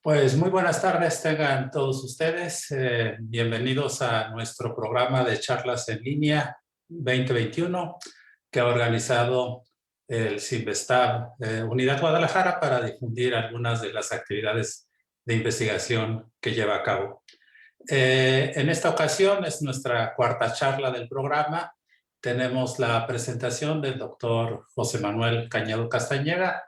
Pues muy buenas tardes tengan todos ustedes. Bienvenidos a nuestro programa de charlas en línea 2021 que ha organizado el CIMBESTAB Unidad Guadalajara para difundir algunas de las actividades de investigación que lleva a cabo. En esta ocasión es nuestra cuarta charla del programa. Tenemos la presentación del doctor José Manuel Cañedo Castañeda,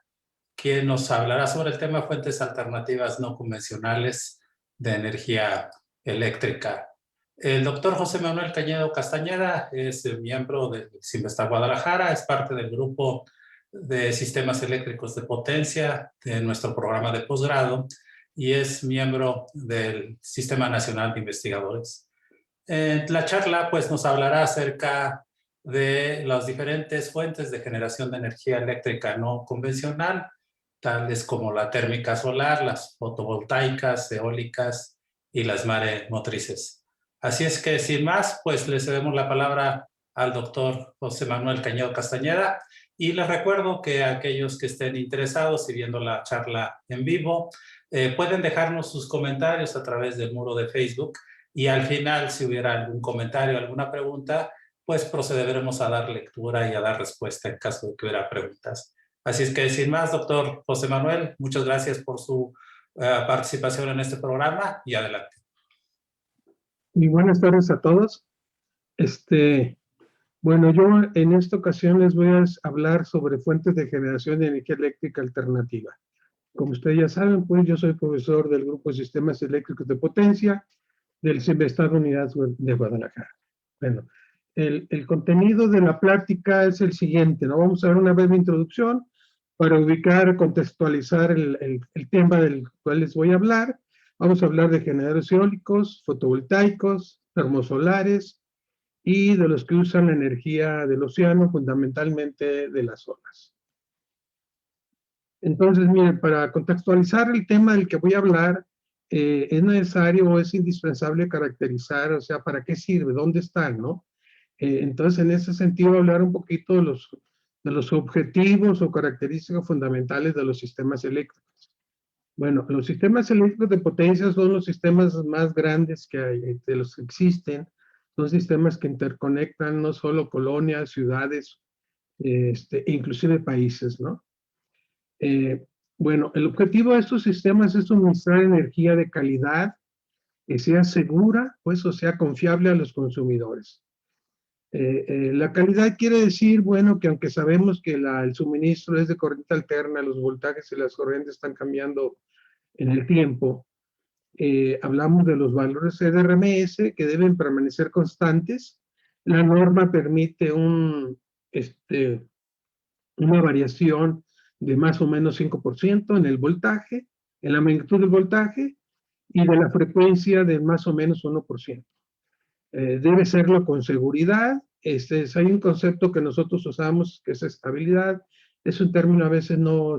quien nos hablará sobre el tema fuentes alternativas no convencionales de energía eléctrica. El doctor José Manuel Cañedo Castañeda es miembro del CIMBESTAB Guadalajara, es parte del grupo de sistemas eléctricos de potencia de nuestro programa de posgrado y es miembro del Sistema Nacional de Investigadores. La charla pues nos hablará acerca de las diferentes fuentes de generación de energía eléctrica no convencional, tales como la térmica solar, las fotovoltaicas, eólicas y las maremotrices. Así es que sin más, pues le cedemos la palabra al doctor José Manuel Cañedo Castañeda y les recuerdo que aquellos que estén interesados y viendo la charla en vivo pueden dejarnos sus comentarios a través del muro de Facebook y al final, si hubiera algún comentario, alguna pregunta, pues procederemos a dar lectura y a dar respuesta en caso de que hubiera preguntas. Así es que sin más, doctor José Manuel, muchas gracias por su participación en este programa y adelante. Y buenas tardes a todos. Bueno, yo en esta ocasión les voy a hablar sobre fuentes de generación de energía eléctrica alternativa. Como ustedes ya saben, pues yo soy profesor del Grupo de Sistemas Eléctricos de Potencia del CIMBESTAB Unidad de Guadalajara. Bueno, el contenido de la plática es el siguiente, ¿no? Vamos a ver una breve introducción para ubicar, contextualizar el tema del cual les voy a hablar. Vamos a hablar de generadores eólicos, fotovoltaicos, termosolares y de los que usan la energía del océano, fundamentalmente de las olas. Entonces, miren, para contextualizar el tema del que voy a hablar, es necesario o es indispensable caracterizar, o sea, para qué sirve, dónde están, ¿no? Entonces, en ese sentido, hablar un poquito de los objetivos o características fundamentales de los sistemas eléctricos. Bueno, los sistemas eléctricos de potencia son los sistemas más grandes que hay, de los que existen. Son sistemas que interconectan no solo colonias, ciudades, inclusive países, ¿no? Bueno, el objetivo de estos sistemas es suministrar energía de calidad, que sea segura, pues, o sea, confiable a los consumidores. La calidad quiere decir, bueno, que aunque sabemos que el suministro es de corriente alterna, los voltajes y las corrientes están cambiando en el tiempo, hablamos de los valores RMS que deben permanecer constantes. La norma permite una variación de más o menos 5% en el voltaje, en la magnitud del voltaje y de la frecuencia de más o menos 1%. Debe serlo con seguridad. Hay un concepto que nosotros usamos que es estabilidad. Es un término a veces no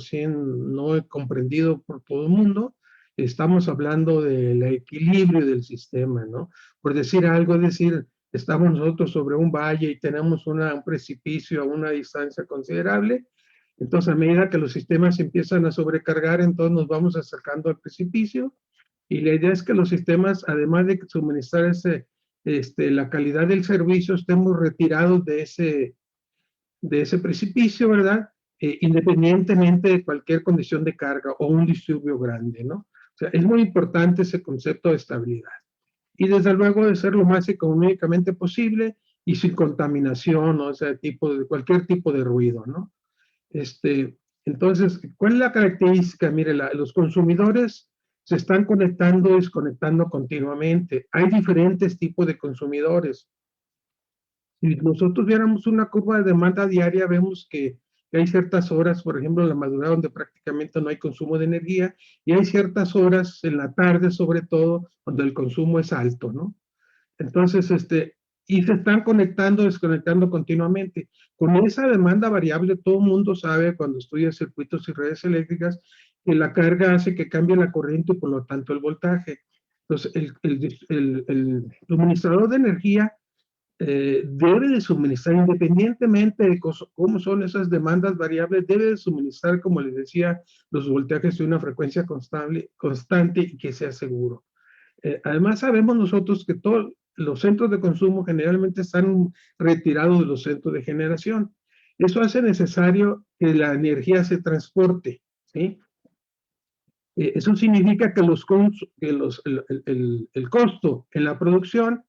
comprendido por todo el mundo. Estamos hablando del equilibrio del sistema, ¿no? Por decir algo, es decir, estamos nosotros sobre un valle y tenemos un precipicio a una distancia considerable. Entonces, a medida que los sistemas empiezan a sobrecargar, entonces nos vamos acercando al precipicio. Y la idea es que los sistemas, además de suministrar la calidad del servicio, estemos retirados de ese precipicio, ¿verdad? Independientemente de cualquier condición de carga o un disturbio grande, ¿no? O sea, es muy importante ese concepto de estabilidad. Y desde luego de ser lo más económicamente posible y sin contaminación o sea, cualquier tipo de ruido, ¿no? Entonces, ¿cuál es la característica? Mire, los consumidores se están conectando y desconectando continuamente. Hay diferentes tipos de consumidores. Si nosotros viéramos una curva de demanda diaria, vemos que hay ciertas horas, por ejemplo, en la madrugada, donde prácticamente no hay consumo de energía, y hay ciertas horas en la tarde, sobre todo, donde el consumo es alto, ¿no? Entonces, y se están conectando, desconectando continuamente. Con esa demanda variable, todo el mundo sabe cuando estudia circuitos y redes eléctricas que la carga hace que cambie la corriente y por lo tanto el voltaje. Entonces, el suministrador de energía debe de suministrar, independientemente de cómo son esas demandas variables, debe de suministrar, como les decía, los voltajes de una frecuencia constante y que sea seguro. Además, sabemos nosotros que todos los centros de consumo generalmente están retirados de los centros de generación. Eso hace necesario que la energía se transporte, ¿sí? Eso significa que el costo en la producción,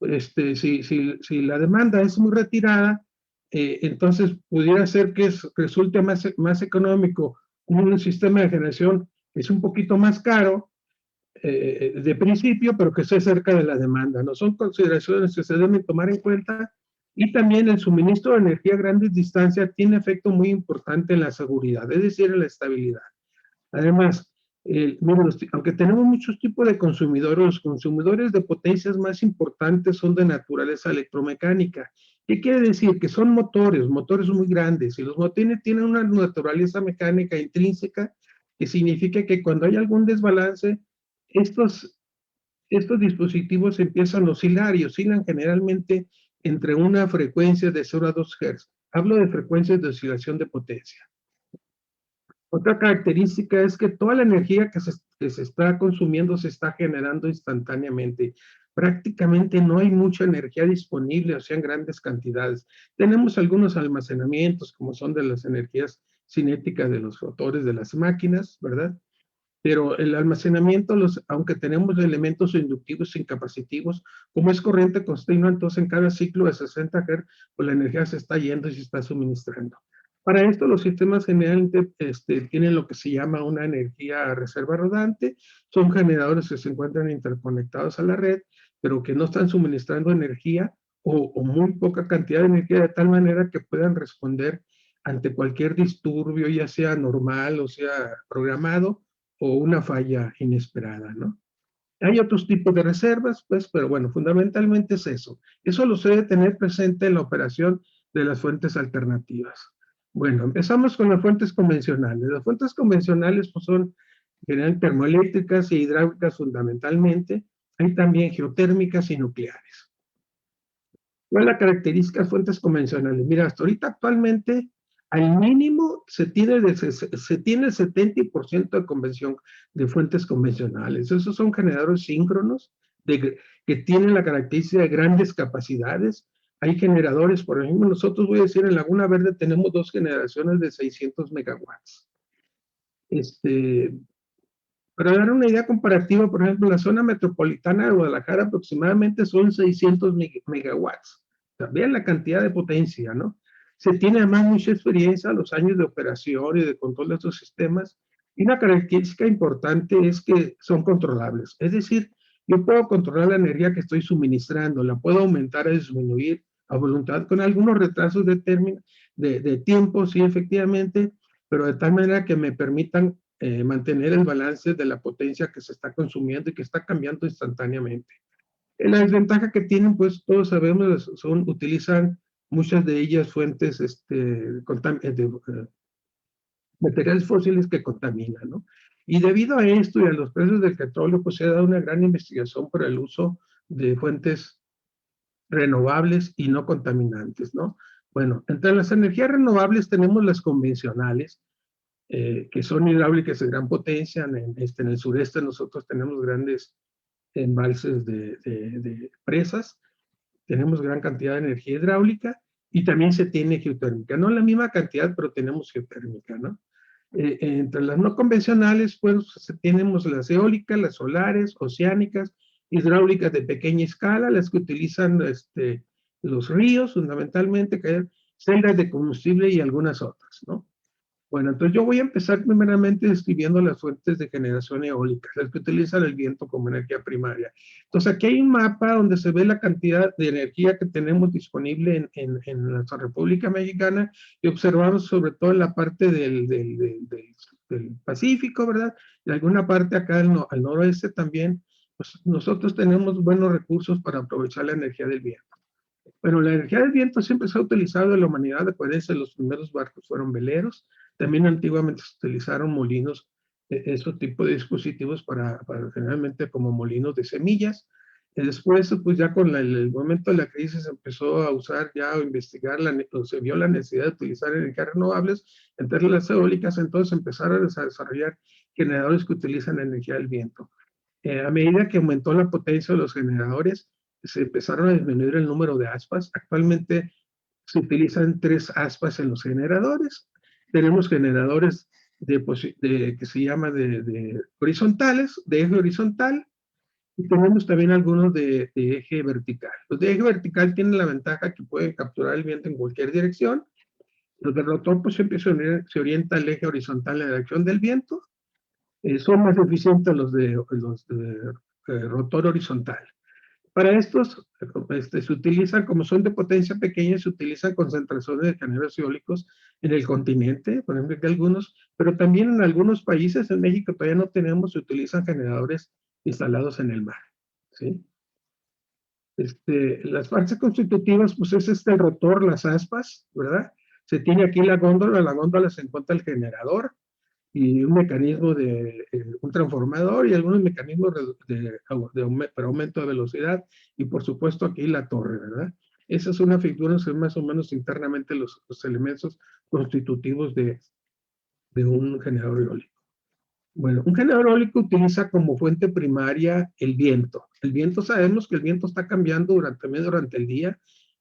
si la demanda es muy retirada, entonces pudiera ser que resulte más económico un sistema de generación que es un poquito más caro de principio, pero que esté cerca de la demanda. No son consideraciones que se deben tomar en cuenta. Y también el suministro de energía a grandes distancias tiene efecto muy importante en la seguridad, es decir, en la estabilidad. Además, miren, aunque tenemos muchos tipos de consumidores, los consumidores de potencias más importantes son de naturaleza electromecánica. ¿Qué quiere decir? Que son motores muy grandes, y los motores tienen una naturaleza mecánica intrínseca, que significa que cuando hay algún desbalance, estos, estos dispositivos empiezan a oscilar y oscilan generalmente entre una frecuencia de 0 a 2 Hz. Hablo de frecuencias de oscilación de potencia. Otra característica es que toda la energía que se está consumiendo se está generando instantáneamente. Prácticamente no hay mucha energía disponible, o sea, en grandes cantidades. Tenemos algunos almacenamientos, como son de las energías cinéticas de los rotores de las máquinas, ¿verdad? Pero el almacenamiento, aunque tenemos elementos inductivos e incapacitivos, como es corriente continua, entonces en cada ciclo de 60 Hz, pues la energía se está yendo y se está suministrando. Para esto, los sistemas generalmente tienen lo que se llama una energía reserva rodante. Son generadores que se encuentran interconectados a la red, pero que no están suministrando energía o muy poca cantidad de energía, de tal manera que puedan responder ante cualquier disturbio, ya sea normal o sea programado, o una falla inesperada, ¿no? Hay otros tipos de reservas, pues, pero bueno, fundamentalmente es eso. Eso lo se debe tener presente en la operación de las fuentes alternativas. Bueno, empezamos con las fuentes convencionales. Las fuentes convencionales pues, son generalmente termoeléctricas e hidráulicas fundamentalmente. Hay también geotérmicas y nucleares. ¿Cuál es la característica de fuentes convencionales? Mira, hasta ahorita actualmente al mínimo se tiene el 70% de convención de fuentes convencionales. Esos son generadores síncronos que tienen la característica de grandes capacidades. Hay generadores, por ejemplo, nosotros voy a decir, en Laguna Verde tenemos 2 generaciones de 600 megawatts. Para dar una idea comparativa, por ejemplo, en la zona metropolitana de Guadalajara aproximadamente son 600 megawatts. Vean la cantidad de potencia, ¿no? Se tiene además mucha experiencia a los años de operación y de control de estos sistemas. Y una característica importante es que son controlables. Es decir, yo puedo controlar la energía que estoy suministrando, la puedo aumentar o disminuir a voluntad con algunos retrasos de tiempo, sí, efectivamente, pero de tal manera que me permitan mantener el balance de la potencia que se está consumiendo y que está cambiando instantáneamente. La desventaja que tienen, pues todos sabemos, utilizan muchas de ellas fuentes materiales fósiles que contaminan, ¿no? Y debido a esto y a los precios del petróleo, pues se ha dado una gran investigación por el uso de fuentes renovables y no contaminantes, ¿no? Bueno, entre las energías renovables tenemos las convencionales, que son hidráulicas de gran potencia. En el sureste nosotros tenemos grandes embalses de presas, tenemos gran cantidad de energía hidráulica y también se tiene geotérmica. No la misma cantidad, pero tenemos geotérmica, ¿no? Entre las no convencionales, pues tenemos las eólicas, las solares, oceánicas, hidráulicas de pequeña escala, las que utilizan los ríos fundamentalmente, celdas de combustible y algunas otras, ¿no? Bueno, entonces yo voy a empezar primeramente describiendo las fuentes de generación eólica, las que utilizan el viento como energía primaria. Entonces aquí hay un mapa donde se ve la cantidad de energía que tenemos disponible en nuestra República Mexicana y observamos sobre todo en la parte del Pacífico, ¿verdad? Y alguna parte acá al noroeste también, pues nosotros tenemos buenos recursos para aprovechar la energía del viento. Bueno, la energía del viento siempre se ha utilizado en la humanidad. Acuérdense, los primeros barcos fueron veleros. También antiguamente se utilizaron molinos, ese tipo de dispositivos para generalmente como molinos de semillas. Y después, pues ya con el momento de la crisis se empezó a usar ya o investigar, o se vio la necesidad de utilizar energías renovables, entre las eólicas, entonces empezaron a desarrollar generadores que utilizan energía del viento. A medida que aumentó la potencia de los generadores, se empezaron a disminuir el número de aspas. Actualmente se utilizan 3 aspas en los generadores. Tenemos generadores que se llama de horizontales, de eje horizontal, y tenemos también algunos de eje vertical. Los de eje vertical tienen la ventaja que pueden capturar el viento en cualquier dirección. Los de rotor pues siempre se orienta el eje horizontal en la dirección del viento. Son más eficientes los de rotor horizontal. Para estos se utilizan, como son de potencia pequeña, se utilizan concentraciones de generadores eólicos en el continente, por ejemplo, que algunos, pero también en algunos países, en México todavía no tenemos, se utilizan generadores instalados en el mar, ¿sí? Las partes constitutivas, pues es el rotor, las aspas, ¿verdad? Se tiene aquí la góndola se encuentra el generador, y un mecanismo de un transformador y algunos mecanismos para aumento de velocidad y por supuesto aquí la torre, ¿verdad? Esa es una figura, son más o menos internamente los elementos constitutivos de un generador eólico. Bueno, un generador eólico utiliza como fuente primaria el viento. El viento, sabemos que el viento está cambiando durante el día,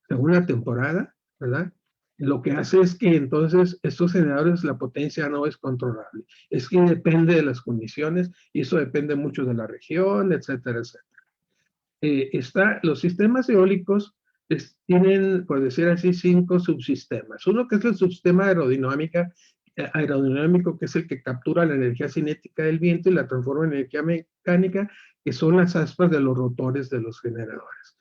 según la temporada, ¿verdad? Lo que hace es que entonces estos generadores, la potencia no es controlable. Es que depende de las condiciones y eso depende mucho de la región, etcétera, etcétera. Los sistemas eólicos tienen, por decir así, 5 subsistemas. Uno que es el subsistema aerodinámico, que es el que captura la energía cinética del viento y la transforma en energía mecánica, que son las aspas de los rotores de los generadores.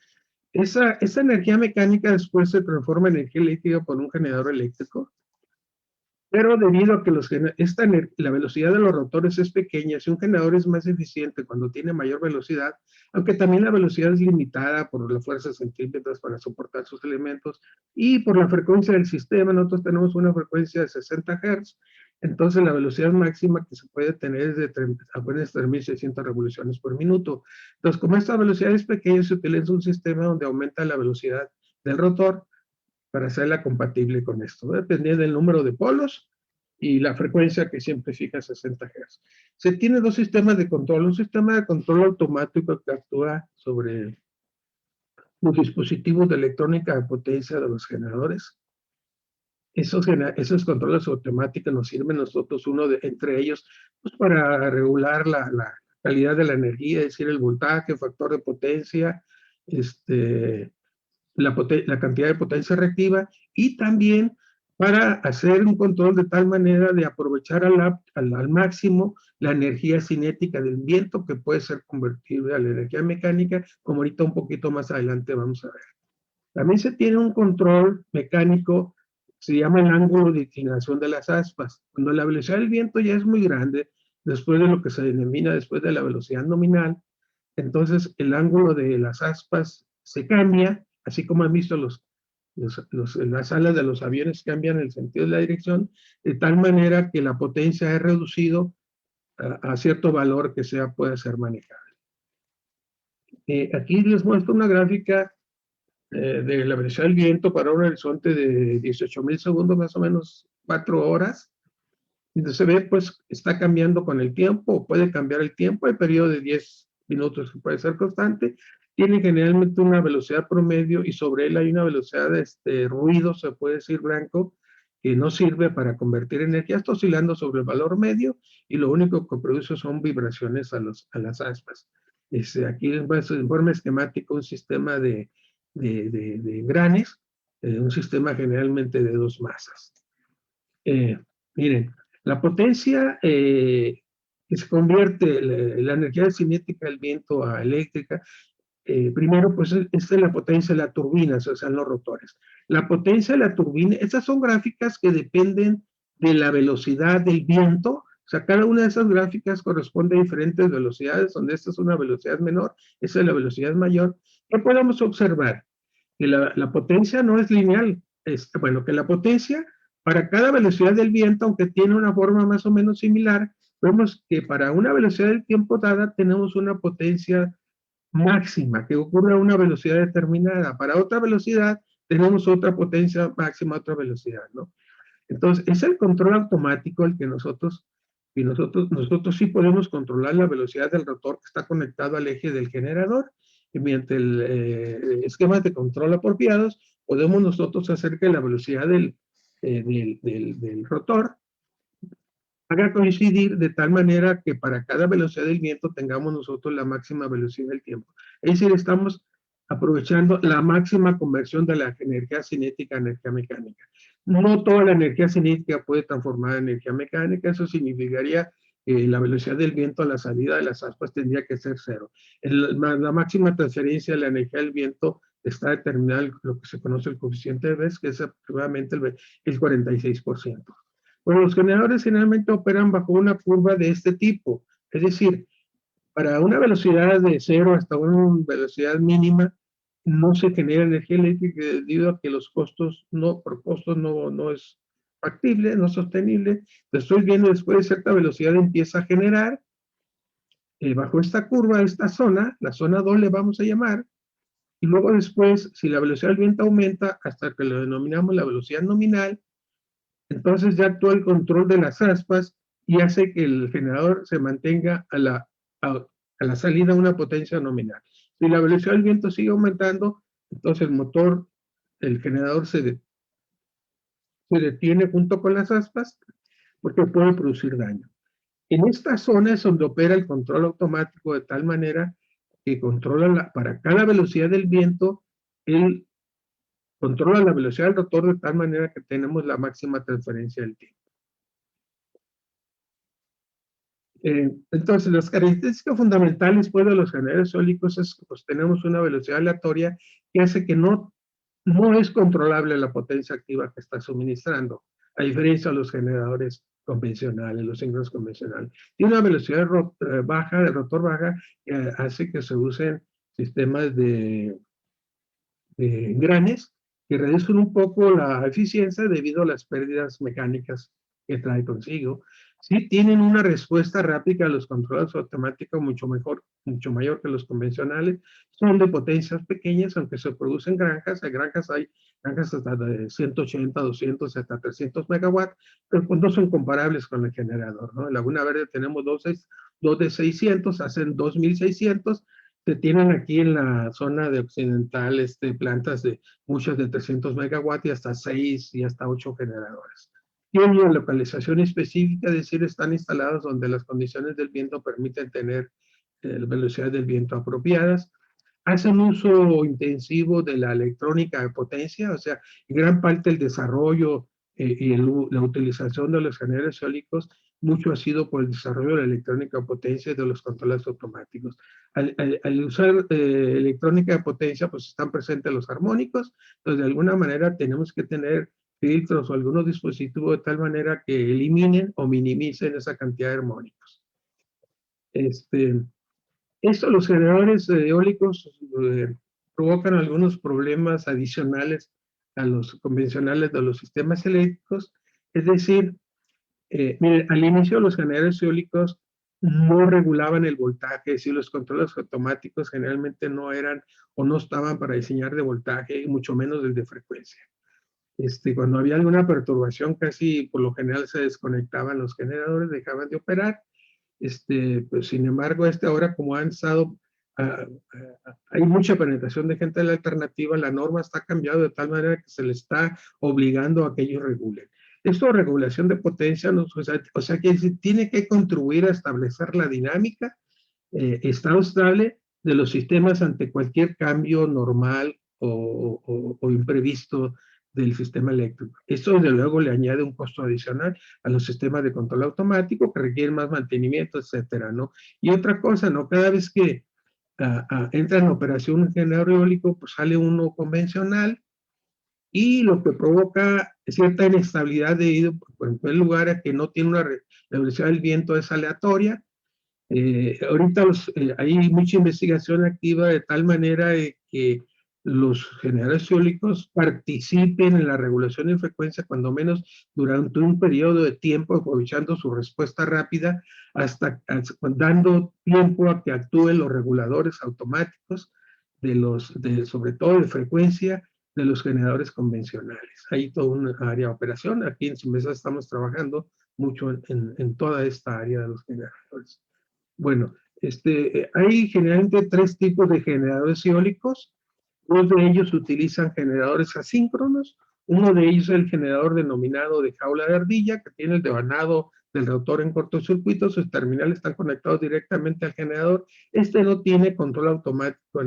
Esa energía mecánica después se transforma en energía eléctrica por un generador eléctrico, pero debido a que la velocidad de los rotores es pequeña, si un generador es más eficiente cuando tiene mayor velocidad, aunque también la velocidad es limitada por las fuerzas centrípetas para soportar sus elementos y por la frecuencia del sistema, nosotros tenemos una frecuencia de 60 Hz, entonces la velocidad máxima que se puede tener es de apenas 3.600 revoluciones por minuto. Entonces, como esta velocidad es pequeña, se utiliza un sistema donde aumenta la velocidad del rotor para hacerla compatible con esto, dependiendo del número de polos y la frecuencia que siempre fija 60 Hz. Se tiene 2 sistemas de control, un sistema de control automático que actúa sobre los dispositivos de electrónica de potencia de los generadores. Esos controles automáticos nos sirven nosotros, entre ellos, pues para regular la calidad de la energía, es decir, el voltaje, factor de potencia, la cantidad de potencia reactiva y también para hacer un control de tal manera de aprovechar al máximo la energía cinética del viento que puede ser convertible a la energía mecánica, como ahorita un poquito más adelante vamos a ver. También se tiene un control mecánico, se llama el ángulo de inclinación de las aspas. Cuando la velocidad del viento ya es muy grande, después de lo que se denomina después de la velocidad nominal, entonces el ángulo de las aspas se cambia, así como han visto las alas de los aviones cambian el sentido de la dirección, de tal manera que la potencia es reducido a cierto valor que puede ser manejable. Aquí les muestro una gráfica de la velocidad del viento para un horizonte de 18.000 segundos, más o menos 4 horas. Entonces se ve, pues, está cambiando con el tiempo, puede cambiar el tiempo, hay periodo de 10 minutos que puede ser constante, tiene generalmente una velocidad promedio y sobre él hay una velocidad de ruido, se puede decir blanco, que no sirve para convertir energía, está oscilando sobre el valor medio y lo único que produce son vibraciones a las aspas. Aquí en forma esquemática un sistema de engranes, un sistema generalmente de 2 masas. Miren, la potencia que se convierte la energía cinética del viento a eléctrica, primero pues esta es la potencia de la turbina, o sea, en los rotores. La potencia de la turbina, estas son gráficas que dependen de la velocidad del viento, o sea, cada una de esas gráficas corresponde a diferentes velocidades, donde esta es una velocidad menor, esa es la velocidad mayor. ¿Qué podemos observar? Que la potencia no es lineal, bueno, que la potencia para cada velocidad del viento, aunque tiene una forma más o menos similar, vemos que para una velocidad del tiempo dada tenemos una potencia máxima, que ocurre a una velocidad determinada. Para otra velocidad tenemos otra potencia máxima, otra velocidad, ¿no? Entonces, es el control automático el que nosotros sí podemos controlar la velocidad del rotor que está conectado al eje del generador, y mediante esquemas de control apropiados podemos nosotros hacer que la velocidad del rotor haga coincidir de tal manera que para cada velocidad del viento tengamos nosotros la máxima velocidad del tiempo. Es decir, estamos aprovechando la máxima conversión de la energía cinética a energía mecánica. No toda la energía cinética puede transformar en energía mecánica, eso significaría que la velocidad del viento a la salida de las aspas tendría que ser cero. La máxima transferencia de la energía del viento está determinada en lo que se conoce el coeficiente de Bess, que es aproximadamente el 46%. Bueno, los generadores generalmente operan bajo una curva de este tipo, es decir, para una velocidad de 0 hasta una velocidad mínima no se genera energía eléctrica debido a que los costos por costos no es factible, no sostenible. Estoy viendo después de cierta velocidad empieza a generar bajo esta curva, esta zona, la zona 2 le vamos a llamar, y luego después, si la velocidad del viento aumenta hasta que lo denominamos la velocidad nominal, entonces ya actúa el control de las aspas y hace que el generador se mantenga a la salida a una potencia nominal. Si la velocidad del viento sigue aumentando, entonces el generador se detiene junto con las aspas porque puede producir daño. En esta zona es donde opera el control automático de tal manera que controla para cada velocidad del viento, él controla la velocidad del rotor de tal manera que tenemos la máxima transferencia del tiempo. Entonces, las características fundamentales pues, de los generadores eólicos es que pues, tenemos una velocidad aleatoria que hace que no es controlable la potencia activa que está suministrando, a diferencia de los generadores convencionales, los síncronos convencionales. Tiene una velocidad baja, de rotor baja, que hace que se usen sistemas de engranes que reducen un poco la eficiencia debido a las pérdidas mecánicas que trae consigo. Sí tienen una respuesta rápida a los controles automáticos mucho mayor que los convencionales. Son de potencias pequeñas, aunque se producen granjas. Hay granjas hasta de 180, 200, hasta 300 megawatts, pero pues no son comparables con el generador, ¿no? En Laguna Verde tenemos dos de 600, hacen 2600. Se tienen aquí en la zona de occidental plantas de muchas de 300 megawatts y hasta 6 y hasta 8 generadores. Tienen una localización específica, es decir, están instalados donde las condiciones del viento permiten tener velocidades del viento apropiadas. Hacen uso intensivo de la electrónica de potencia, o sea, gran parte del desarrollo y la utilización de los generadores eólicos, mucho ha sido por el desarrollo de la electrónica de potencia y de los controles automáticos. Al usar electrónica de potencia, pues están presentes los armónicos, entonces de alguna manera tenemos que tener filtros o algunos dispositivos de tal manera que eliminen o minimicen esa cantidad de armónicos. Los generadores eólicos provocan algunos problemas adicionales a los convencionales de los sistemas eléctricos, es decir, miren, al inicio los generadores eólicos no regulaban el voltaje, es decir, los controles automáticos generalmente no eran o no estaban para diseñar de voltaje, y mucho menos el de frecuencia. Cuando había alguna perturbación, casi por lo general se desconectaban los generadores, dejaban de operar. Pues, sin embargo, ahora como han estado, hay mucha penetración de gente de la alternativa, la norma está cambiando de tal manera que se le está obligando a que ellos regulen. Esto regulación de potencia, o sea que tiene que contribuir a establecer la dinámica, estado estable de los sistemas ante cualquier cambio normal o imprevisto del sistema eléctrico. Esto desde luego le añade un costo adicional a los sistemas de control automático que requieren más mantenimiento, etcétera, ¿no? Y otra cosa, ¿no? Cada vez que entra en operación un generador eólico, pues sale uno convencional y lo que provoca cierta inestabilidad debido, en primer lugar, a que no tiene la velocidad del viento es aleatoria. Ahorita hay mucha investigación activa de tal manera que los generadores eólicos participen en la regulación de frecuencia, cuando menos durante un periodo de tiempo, aprovechando su respuesta rápida, dando tiempo a que actúen los reguladores automáticos sobre todo de frecuencia, de los generadores convencionales. Hay toda una área de operación. Aquí en Simesa estamos trabajando mucho en toda esta área de los generadores. Bueno, hay generalmente 3 tipos de generadores eólicos. 2 de ellos utilizan generadores asíncronos. Uno de ellos es el generador denominado de jaula de ardilla, que tiene el devanado del rotor en cortocircuito. Sus terminales están conectados directamente al generador. No tiene control automático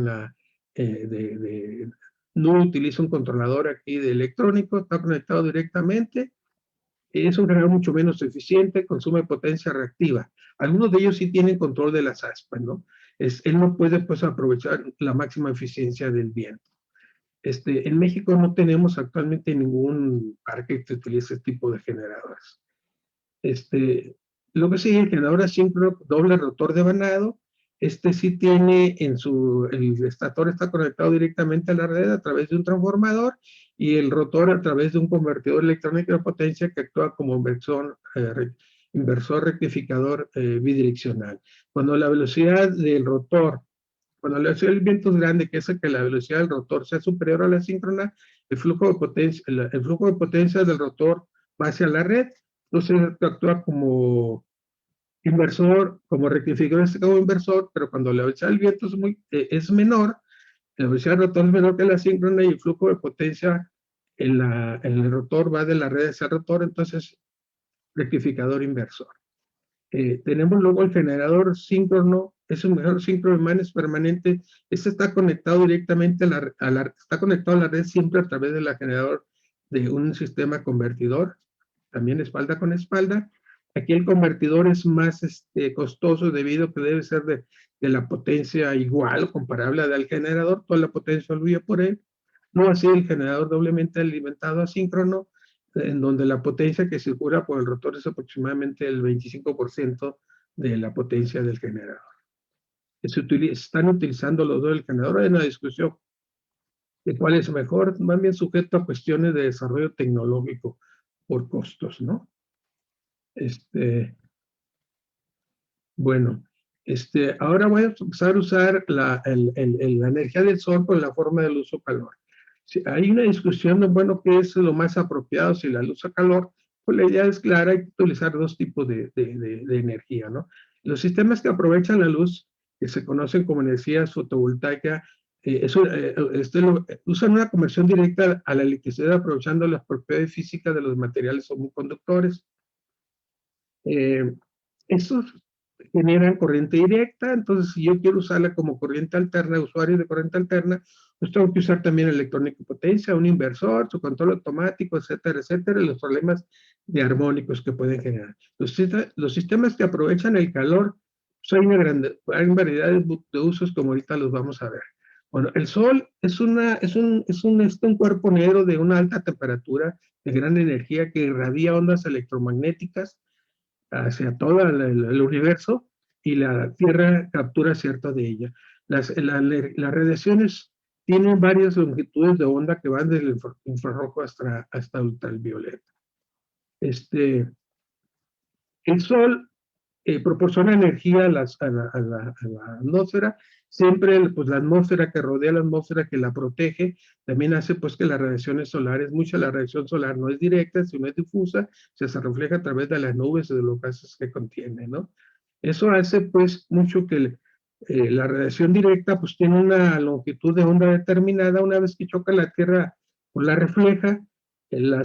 no utiliza un controlador aquí de electrónico, está conectado directamente. Es un generador mucho menos eficiente, consume potencia reactiva. Algunos de ellos sí tienen control de las aspas, ¿no? Él no puede, pues, aprovechar la máxima eficiencia del viento. En México no tenemos actualmente ningún parque que utilice este tipo de generadores. Lo que sigue, el generador asíncrono doble rotor de vanado. Sí tiene el estator está conectado directamente a la red a través de un transformador, y el rotor a través de un convertidor electrónico de potencia que actúa como inversor rectificador bidireccional. Cuando la velocidad del rotor, cuando la velocidad del viento es grande, que hace que la velocidad del rotor sea superior a la síncrona, el flujo de potencia del rotor va hacia la red. Entonces actúa como inversor, como rectificador, como inversor, pero cuando la velocidad del viento es menor, la velocidad del rotor es menor que la síncrona, y el flujo de potencia en el rotor va de la red hacia el rotor, entonces rectificador inversor. Tenemos luego el generador síncrono. Es un generador síncrono de imanes permanente. Está conectado directamente está conectado a la red siempre a través del generador de un sistema convertidor, también espalda con espalda. Aquí el convertidor es más costoso, debido a que debe ser de la potencia igual o comparable al generador. Toda la potencia fluye por él. No así el generador doblemente alimentado asíncrono, en donde la potencia que circula por el rotor es aproximadamente el 25% de la potencia del generador. Están utilizando los dos del generador. Hay una discusión de cuál es mejor, más bien sujeto a cuestiones de desarrollo tecnológico por costos, ¿no? Bueno, ahora voy a empezar a usar la energía del sol con la forma del uso calor. Hay una discusión de, bueno, qué es lo más apropiado, si la luz o calor. Pues la idea es clara: hay que utilizar 2 tipos de energía, ¿no? Los sistemas que aprovechan la luz, que se conocen como energía fotovoltaica, usan una conversión directa a la electricidad, aprovechando las propiedades físicas de los materiales semiconductores. Estos generan corriente directa. Entonces, si yo quiero usarla como corriente alterna, usuario de corriente alterna, pues tengo que usar también electrónica y potencia, un inversor, su control automático, etcétera, etcétera, y los problemas de armónicos que pueden generar. Los sistemas que aprovechan el calor, pues hay variedad de usos, como ahorita los vamos a ver. Bueno, el sol es un cuerpo negro de una alta temperatura, de gran energía, que irradia ondas electromagnéticas hacia todo el universo, y la Tierra captura cierta de ella. Las radiaciones tienen varias longitudes de onda, que van desde el infrarrojo hasta ultravioleta. El Sol proporciona energía a la atmósfera. Siempre, pues, la atmósfera que rodea la atmósfera, que la protege, también hace, pues, que las radiaciones solares, mucha de la radiación solar no es directa, sino es difusa, se refleja a través de las nubes y de los gases que contiene, ¿no? Eso hace, pues, mucho que la radiación directa, pues, tiene una longitud de onda determinada. Una vez que choca la Tierra, pues la refleja. La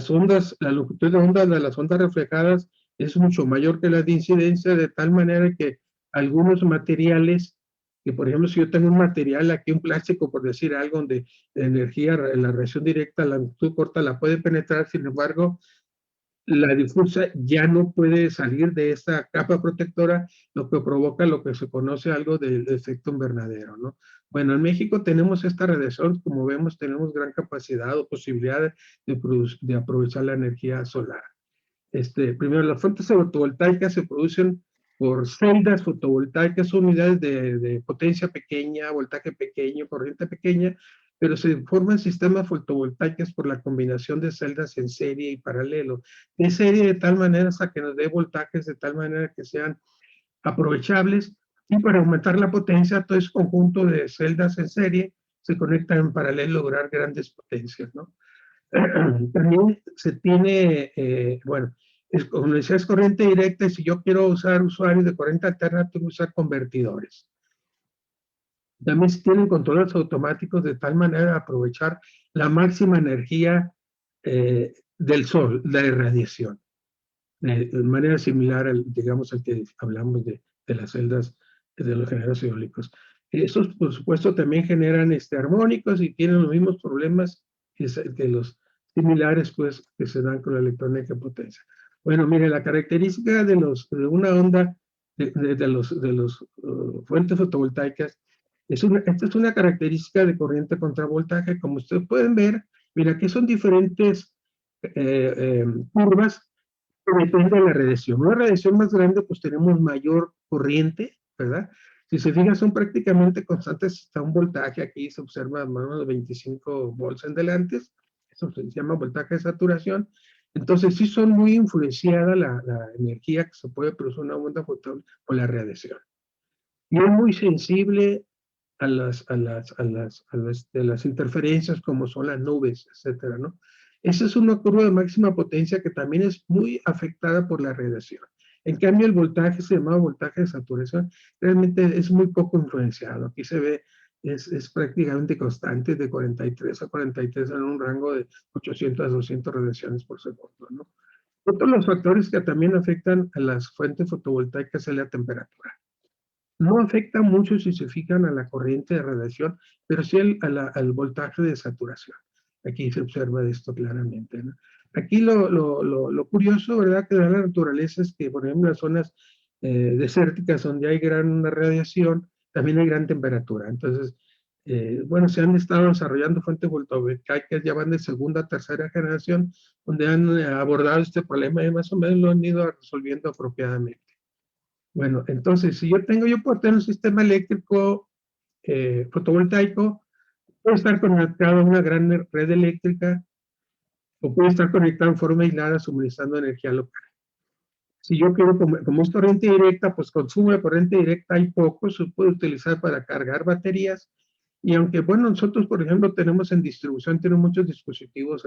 longitud de onda de las ondas reflejadas es mucho mayor que la de incidencia, de tal manera que algunos materiales, que por ejemplo, si yo tengo un material aquí, un plástico, por decir algo, donde la energía, la radiación directa, la longitud corta la puede penetrar, sin embargo, la difusa ya no puede salir de esta capa protectora, lo que provoca lo que se conoce algo del efecto invernadero, ¿no? Bueno, en México tenemos esta radiación. Como vemos, tenemos gran capacidad o posibilidad de aprovechar la energía solar. Primero, las fuentes fotovoltaicas se producen por celdas fotovoltaicas, unidades de potencia pequeña, voltaje pequeño, corriente pequeña, pero se forman sistemas fotovoltaicos por la combinación de celdas en serie y paralelo. En serie de tal manera hasta que nos dé voltajes de tal manera que sean aprovechables, y para aumentar la potencia, todo ese conjunto de celdas en serie se conectan en paralelo a lograr grandes potencias, ¿no? También se tiene, bueno, como decía, es corriente directa, y si yo quiero usar usuarios de corriente alterna, tengo que usar convertidores. También se tienen controles automáticos de tal manera de aprovechar la máxima energía del sol, la irradiación, de manera similar al, digamos, al que hablamos de las celdas de los generadores eólicos. Estos, por supuesto, también generan armónicos y tienen los mismos problemas que los similares, pues, que se dan con la electrónica de potencia. Bueno, mire, la característica de una onda de los fuentes fotovoltaicas esta es una característica de corriente contra voltaje. Como ustedes pueden ver, mira, aquí son diferentes curvas que dependen de la radiación. Una radiación más grande, pues tenemos mayor corriente, ¿verdad? Si se fijan, son prácticamente constantes hasta un voltaje. Aquí se observa más o menos 25 volts en delante. Eso se llama voltaje de saturación. Entonces, sí son muy influenciadas la energía que se puede producir una onda fotónica por la radiación. Y es muy sensible a las interferencias como son las nubes, etcétera, ¿no? Esa es una curva de máxima potencia que también es muy afectada por la radiación. En cambio, el voltaje, se llama voltaje de saturación, realmente es muy poco influenciado. Aquí se ve, es prácticamente constante, de 43 a 43 en un rango de 800 a 200 radiaciones por segundo, ¿no? Otro de los factores que también afectan a las fuentes fotovoltaicas es la temperatura. No afecta mucho si se fijan a la corriente de radiación, pero sí al voltaje de saturación. Aquí se observa esto claramente, ¿no? Aquí lo curioso, ¿verdad?, que da la naturaleza es que, por ejemplo, en las zonas desérticas donde hay gran radiación, también hay gran temperatura. Entonces, bueno, se han estado desarrollando fuentes fotovoltaicas, ya van de segunda a tercera generación, donde han abordado este problema y más o menos lo han ido resolviendo apropiadamente. Bueno, entonces, si yo puedo tener un sistema eléctrico fotovoltaico, puede estar conectado a una gran red eléctrica o puede estar conectado en forma aislada suministrando energía local. Si yo quiero, como es corriente directa, pues consumo de corriente directa hay poco, se puede utilizar para cargar baterías. Y aunque, bueno, nosotros, por ejemplo, tenemos en distribución, tenemos muchos dispositivos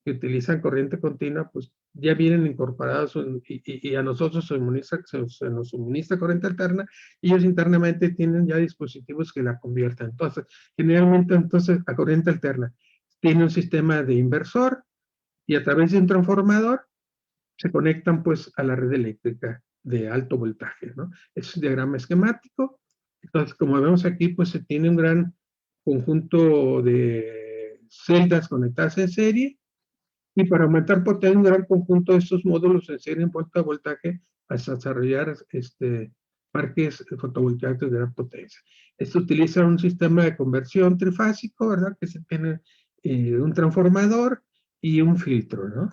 que utilizan corriente continua, pues ya vienen incorporados y a nosotros se nos suministra corriente alterna y ellos internamente tienen ya dispositivos que la convierten. Entonces, generalmente, entonces, a corriente alterna tiene un sistema de inversor y a través de un transformador se conectan pues a la red eléctrica de alto voltaje, ¿no? Es un diagrama esquemático. Entonces, como vemos aquí, pues se tiene un gran conjunto de celdas conectadas en serie y para aumentar potencia, un gran conjunto de estos módulos en serie en puerta de voltaje hasta desarrollar parques fotovoltaicos de gran potencia. Esto utiliza un sistema de conversión trifásico, ¿verdad? Que se tiene un transformador y un filtro, ¿no?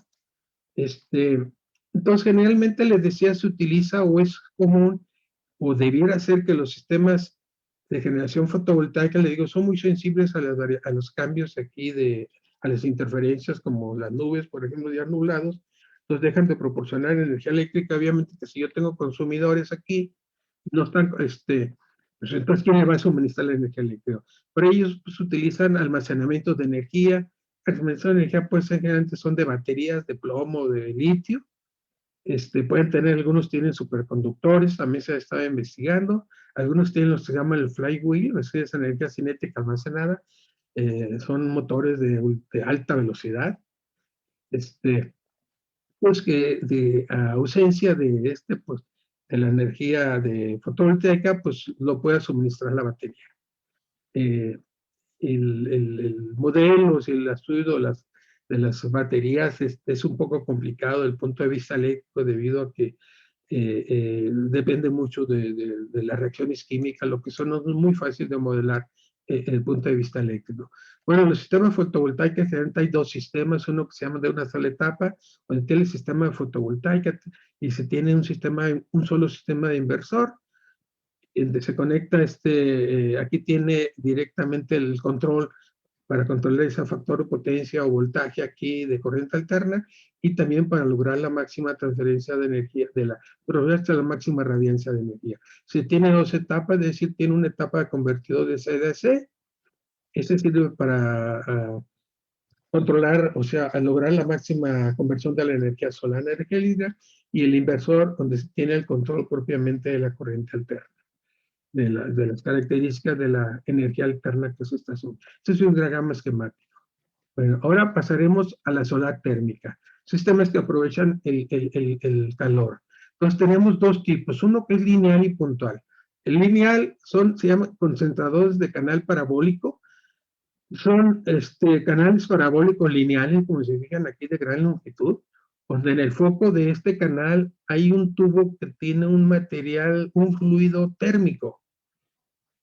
Entonces, generalmente les decía, se utiliza o es común o debiera ser que los sistemas de generación fotovoltaica, le digo, son muy sensibles a los cambios aquí a las interferencias como las nubes, por ejemplo, días nublados, nos dejan de proporcionar energía eléctrica. Obviamente que si yo tengo consumidores aquí, no están, pues entonces, ¿quién le va a suministrar la energía eléctrica? Pero ellos pues, utilizan almacenamientos de energía. Almacenamientos de energía, pues, generalmente son de baterías de plomo, de litio. Pueden tener, algunos tienen superconductores, también se estaba investigando. Algunos tienen lo que se llama el flywheel, es esa energía cinética almacenada. Son motores de alta velocidad. Pues que de ausencia de pues, de la energía de fotovoltaica, pues lo pueda suministrar la batería. El modelo y el estudio de las baterías es un poco complicado desde el punto de vista eléctrico debido a que depende mucho de las reacciones químicas, lo que son no es muy fácil de modelar desde el punto de vista eléctrico. Bueno, los sistemas fotovoltaicos, generalmente hay dos sistemas, uno que se llama de una sola etapa, donde tiene el sistema de fotovoltaica y se tiene un solo sistema de inversor, donde se conecta aquí tiene directamente el control para controlar ese factor de potencia o voltaje aquí de corriente alterna, y también para lograr la máxima transferencia de energía, pero hasta la máxima radiancia de energía. Si tiene dos etapas, es decir, tiene una etapa de convertidor de C a DC, este sirve para controlar, o sea, a lograr la máxima conversión de la energía solar a energía eléctrica, y el inversor, donde se tiene el control propiamente de la corriente alterna, de las características de la energía alterna que se está haciendo. Este es un diagrama esquemático. Bueno, ahora pasaremos a la solar térmica, sistemas que aprovechan el calor. Entonces tenemos dos tipos, uno que es lineal y puntual. El lineal se llama concentradores de canal parabólico, son canales parabólicos lineales, como se fijan aquí, de gran longitud, donde en el foco de este canal hay un tubo que tiene un material, un fluido térmico.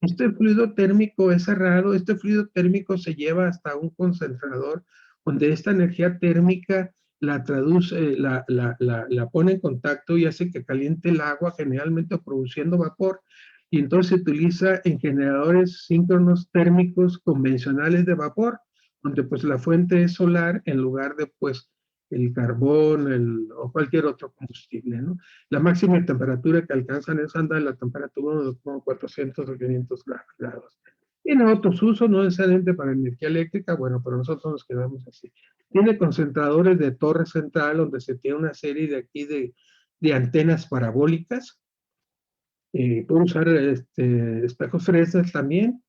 Este fluido térmico es cerrado, este fluido térmico se lleva hasta un concentrador, donde esta energía térmica la traduce, la pone en contacto y hace que caliente el agua, generalmente produciendo vapor, y entonces se utiliza en generadores síncronos térmicos convencionales de vapor, donde pues la fuente es solar en lugar de pues el carbón o cualquier otro combustible, ¿no? La máxima temperatura que alcanzan es anda en la temperatura de como 400 o 500 grados. Tiene otros usos, no necesariamente para energía eléctrica, bueno, pero nosotros nos quedamos así. Tiene concentradores de torre central, donde se tiene una serie de aquí de antenas parabólicas. Puede usar espejos Fresnel también,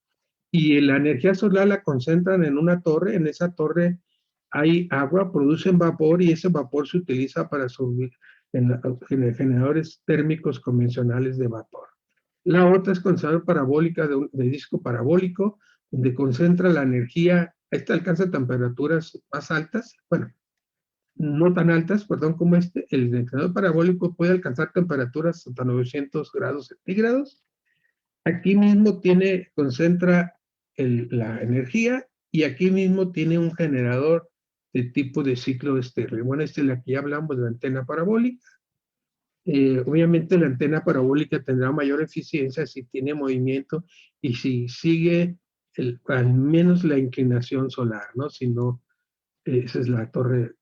y la energía solar la concentran en una torre. En esa torre hay agua, producen vapor, y ese vapor se utiliza para subir en generadores térmicos convencionales de vapor. La otra es concentrador parabólica de disco parabólico, donde concentra la energía. Esta alcanza temperaturas más altas, bueno, no tan altas, perdón, como el generador parabólico puede alcanzar temperaturas hasta 900 grados centígrados. Aquí mismo concentra la energía, y aquí mismo tiene un generador de tipo de ciclo de Stirling. Bueno, aquí hablamos de la antena parabólica. Obviamente la antena parabólica tendrá mayor eficiencia si tiene movimiento y si sigue al menos la inclinación solar, ¿no? Si no, esa es la torre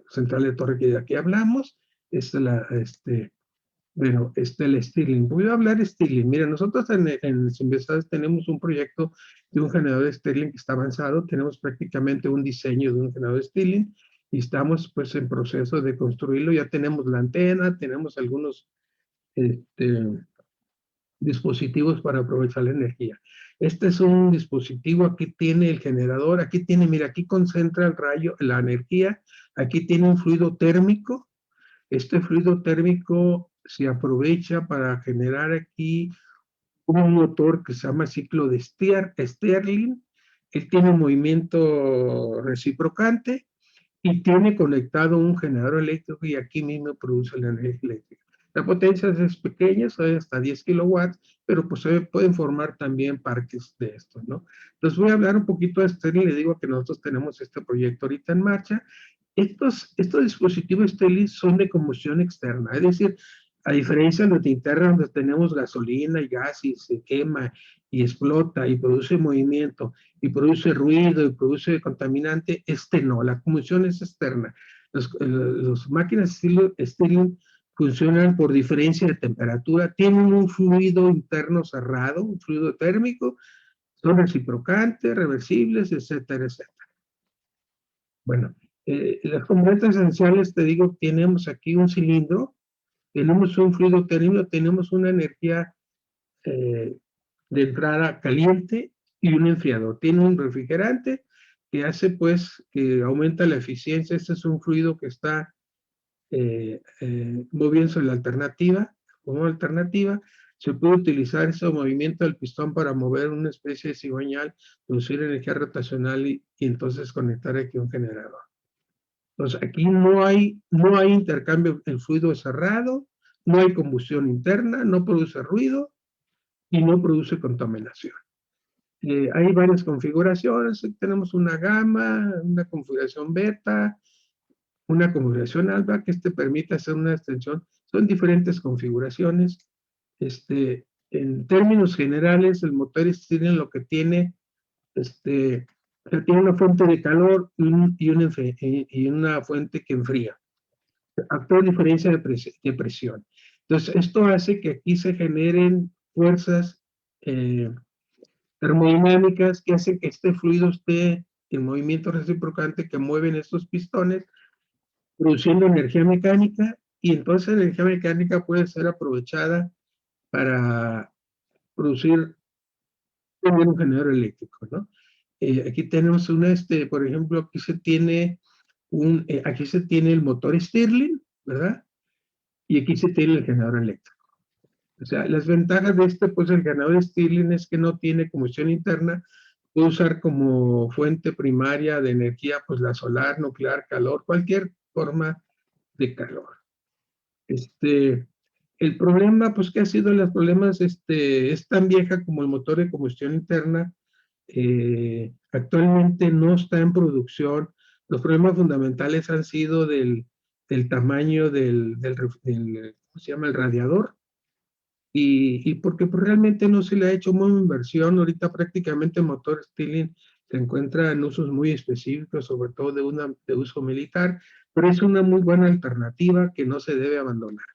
central de torre que de aquí hablamos. Esta es el Stirling. Voy a hablar de Stirling. Mira, nosotros en Sinvestar tenemos un proyecto de un generador de Stirling que está avanzado. Tenemos prácticamente un diseño de un generador de Stirling y estamos pues en proceso de construirlo. Ya tenemos la antena, tenemos algunos dispositivos para aprovechar la energía. Este es un dispositivo, aquí tiene el generador, aquí tiene, mira, aquí concentra el rayo, la energía, aquí tiene un fluido térmico. Este fluido térmico se aprovecha para generar aquí un motor que se llama ciclo de Stirling. Él tiene un movimiento reciprocante y tiene conectado un generador eléctrico, y aquí mismo produce la energía eléctrica. La potencia es pequeña, son hasta 10 kilowatts, pero pues se pueden formar también parques de estos, ¿no? Entonces voy a hablar un poquito de Stirling. Le digo que nosotros tenemos este proyecto ahorita en marcha. Estos dispositivos Stirling son de combustión externa, es decir, a diferencia de los de interna, donde tenemos gasolina y gas y se quema y explota y produce movimiento y produce ruido y produce contaminante, no, la combustión es externa. Las máquinas Stirling funcionan por diferencia de temperatura, tienen un fluido interno cerrado, un fluido térmico, son reciprocantes, reversibles, etcétera, etcétera. Bueno, las componentes esenciales, te digo, tenemos aquí un cilindro, tenemos un fluido térmico, tenemos una energía de entrada caliente y un enfriador. Tiene un refrigerante que hace pues que aumenta la eficiencia. Este es un fluido que está moviéndose la alternativa. Como alternativa, se puede utilizar ese movimiento del pistón para mover una especie de cigüeñal, producir energía rotacional y entonces conectar aquí un generador. Entonces aquí no hay intercambio, el fluido es cerrado, no hay combustión interna, no produce ruido y no produce contaminación. Hay varias configuraciones, tenemos una gama, una configuración beta, una configuración alfa que permite hacer una extensión. Son diferentes configuraciones. En términos generales, el motor Stirling lo que tiene O sea, tiene una fuente de calor y una fuente que enfría. Actúa diferencia de presión. Entonces, esto hace que aquí se generen fuerzas termodinámicas que hacen que este fluido esté en movimiento reciprocante, que mueven estos pistones, produciendo energía mecánica, y entonces la energía mecánica puede ser aprovechada para producir también un generador eléctrico, ¿no? Aquí tenemos por ejemplo, aquí se tiene el motor Stirling, ¿verdad? Y aquí se tiene el generador eléctrico. O sea, las ventajas de pues el generador Stirling es que no tiene combustión interna, puede usar como fuente primaria de energía, pues la solar, nuclear, calor, cualquier forma de calor. El problema, pues, ¿qué ha sido los problemas? Es tan vieja como el motor de combustión interna. Actualmente no está en producción. Los problemas fundamentales han sido del tamaño ¿cómo se llama? El radiador. Y porque pues, realmente no se le ha hecho muy inversión. Ahorita prácticamente el motor Stirling se encuentra en usos muy específicos, sobre todo de uso militar, pero es una muy buena alternativa que no se debe abandonar.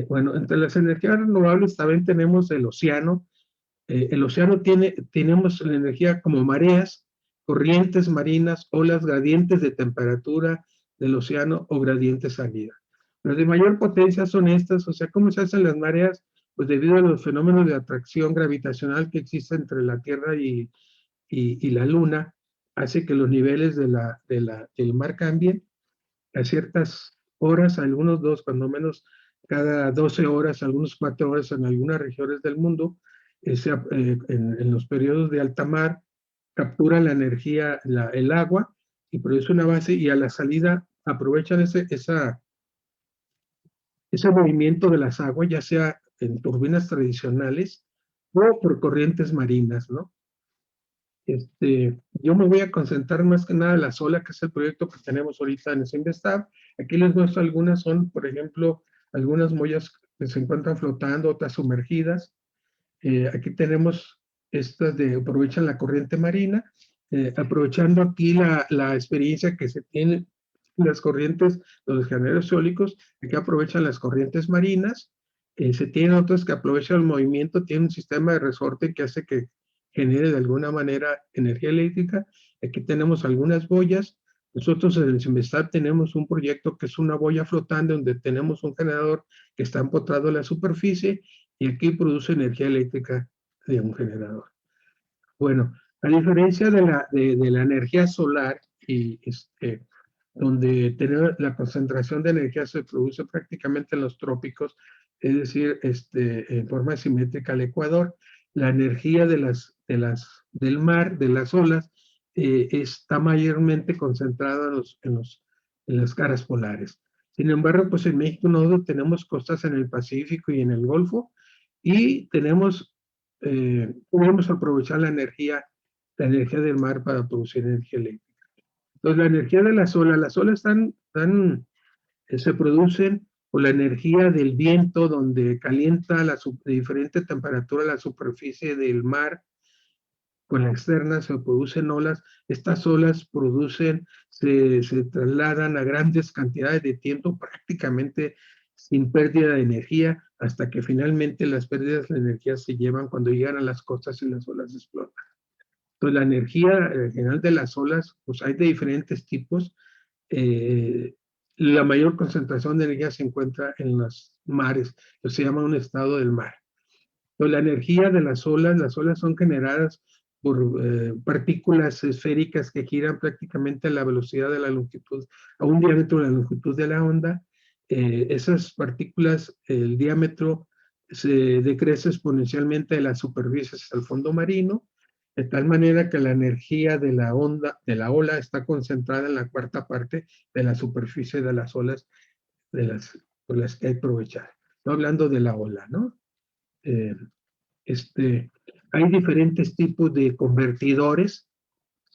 Bueno, entre las energías renovables también tenemos el océano. El océano tenemos la energía como mareas, corrientes marinas, olas, gradientes de temperatura del océano o gradientes salida. Las de mayor potencia son estas, o sea, ¿cómo se hacen las mareas? Pues debido a los fenómenos de atracción gravitacional que existen entre la Tierra y la Luna, hace que los niveles del mar cambien a ciertas horas, algunos dos, cuando menos cada 12 horas, algunos 4 horas en algunas regiones del mundo, en los periodos de alta mar, captura la energía, el agua, y produce una base, y a la salida aprovechan ese movimiento de las aguas, ya sea en turbinas tradicionales o por corrientes marinas, ¿no? Yo me voy a concentrar más que nada en la sola, que es el proyecto que tenemos ahorita en Simvestab. Aquí les muestro algunas, son, por ejemplo, algunas mollas que se encuentran flotando, otras sumergidas. Aquí tenemos estas aprovechan la corriente marina, aprovechando aquí la experiencia que se tiene las corrientes, los generadores eólicos, aquí aprovechan las corrientes marinas. Se tienen otras que aprovechan el movimiento, tienen un sistema de resorte que hace que genere de alguna manera energía eléctrica. Aquí tenemos algunas boyas. Nosotros en el Simvestab tenemos un proyecto que es una boya flotante donde tenemos un generador que está empotrado en la superficie y aquí produce energía eléctrica de un generador. Bueno, a diferencia de la energía solar, donde la concentración de energía se produce prácticamente en los trópicos, es decir, en forma simétrica al ecuador, la energía del mar, de las olas, está mayormente concentrada en las caras polares. Sin embargo, pues en México nosotros tenemos costas en el Pacífico y en el Golfo, y podemos aprovechar la energía del mar para producir energía eléctrica. Entonces, la energía de las olas se producen por la energía del viento, donde calienta de diferente temperatura la superficie del mar. Con la externa se producen olas. Estas olas se trasladan a grandes cantidades de tiempo, prácticamente sin pérdida de energía, hasta que finalmente las pérdidas de energía se llevan cuando llegan a las costas y las olas explotan. Entonces, la energía general de las olas, pues hay de diferentes tipos. La mayor concentración de energía se encuentra en los mares, que se llama un estado del mar. Entonces, la energía de las olas son generadas por partículas esféricas que giran prácticamente a la velocidad de la longitud, a un diámetro de la longitud de la onda. Esas partículas, el diámetro se decrece exponencialmente de la superficie hasta el fondo marino, de tal manera que la energía de la ola, está concentrada en la cuarta parte de la superficie de las olas por las que hay que aprovechar. Estoy hablando de la ola, ¿no? Eh, Hay diferentes tipos de convertidores,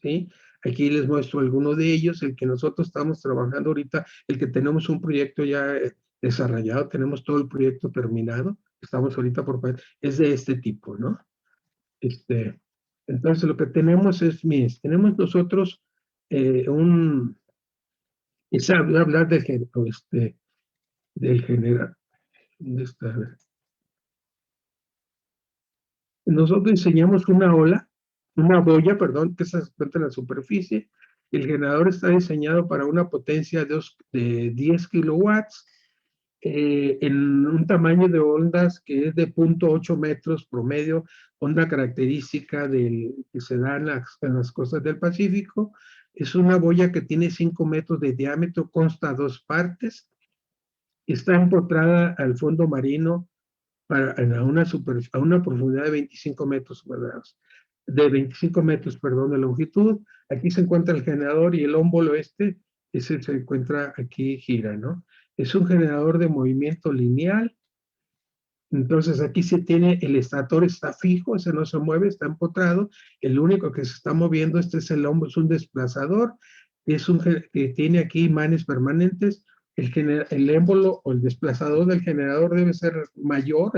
¿sí? Aquí les muestro algunos de ellos, el que nosotros estamos trabajando ahorita, el que tenemos un proyecto ya desarrollado, tenemos todo el proyecto terminado, estamos ahorita es de este tipo, ¿no? Entonces lo que tenemos es, miren, tenemos nosotros quizá voy a hablar del general. ¿Dónde está? A ver. Nosotros diseñamos una boya, perdón, que se encuentra en la superficie. El generador está diseñado para una potencia de 10 kilowatts en un tamaño de ondas que es de 0.8 metros promedio, onda característica que se da en las costas del Pacífico. Es una boya que tiene 5 metros de diámetro, consta 2 partes, está empotrada al fondo marino a una profundidad de 25 metros cuadrados, de 25 metros, perdón, de longitud. Aquí se encuentra el generador y el ómbolo ese se encuentra aquí, gira, ¿no? Es un generador de movimiento lineal. Entonces aquí se tiene, el estator está fijo, ese no se mueve, está empotrado. El único que se está moviendo, es el hombro, es un desplazador, que tiene aquí imanes permanentes. El émbolo o el desplazador del generador debe ser mayor